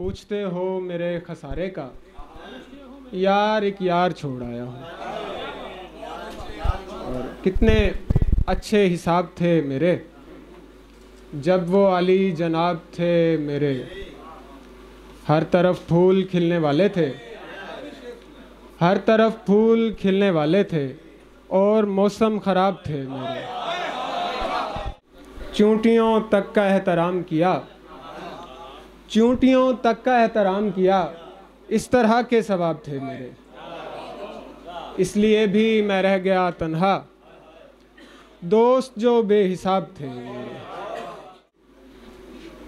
पूछते हो मेरे खसारे का, यार एक यार छोड़ आया हूँ। और कितने अच्छे हिसाब थे मेरे जब वो अली जनाब थे मेरे, हर तरफ फूल खिलने वाले थे, हर तरफ फूल खिलने वाले थे और मौसम ख़राब थे मेरे। चूंटियों तक का एहतराम किया, चूंटियों तक का एहतराम किया, इस तरह के सवाब थे मेरे। इसलिए भी मैं रह गया तन्हा, दोस्त जो बेहिसाब थे मेरे।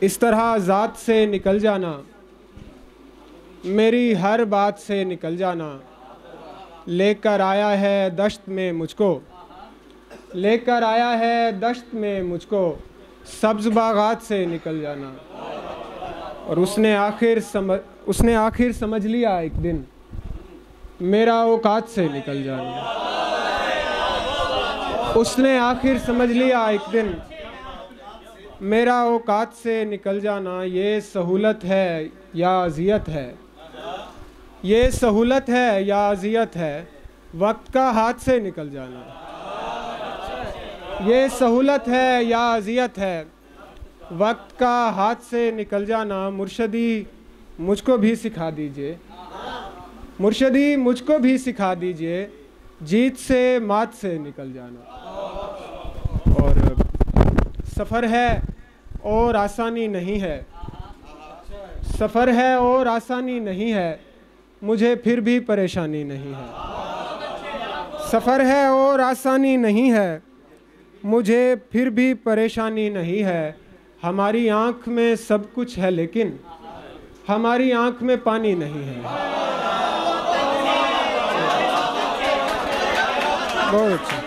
इस तरह ज़ात से निकल जाना, मेरी हर बात से निकल जाना, लेकर आया है दश्त में मुझको, लेकर आया है दश्त में मुझको, सब्ज़ बागात से निकल जाना। और उसने आखिर समझ लिया एक दिन, मेरा औकात से निकल जाना। उसने आखिर समझ लिया एक दिन, मेरा औकात से निकल जाना। ये सहूलत है या अज़ियत है, ये सहूलत है या अज़ियत है, वक्त का हाथ से निकल जाना। ये सहूलत है या अज़ियत है, वक्त का हाथ से निकल जाना। मुर्शदी मुझको भी सिखा दीजिए, मुर्शदी मुझको भी सिखा दीजिए, जीत से मात से निकल जाना। और सफ़र है और आसानी नहीं है, सफ़र है और आसानी नहीं है, मुझे फिर भी परेशानी नहीं है। सफ़र है और आसानी नहीं है, मुझे फिर भी परेशानी नहीं है। हमारी आँख में सब कुछ है लेकिन हमारी आँख में पानी नहीं है। बहुत अच्छा।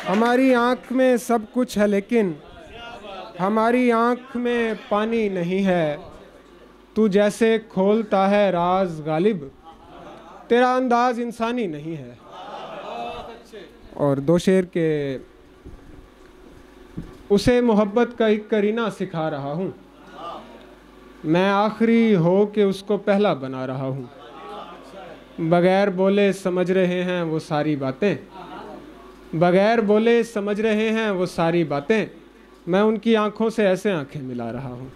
हमारी आँख में सब कुछ है लेकिन हमारी आँख में पानी नहीं है। तू जैसे खोलता है राज गालिब, तेरा अंदाज इंसानी नहीं है। और दो शेर के उसे मोहब्बत का एक करीना सिखा रहा हूँ, मैं आखिरी हो के उसको पहला बना रहा हूँ। बगैर बोले समझ रहे हैं वो सारी बातें, बगैर बोले समझ रहे हैं वो सारी बातें, मैं उनकी आँखों से ऐसे आँखें मिला रहा हूँ।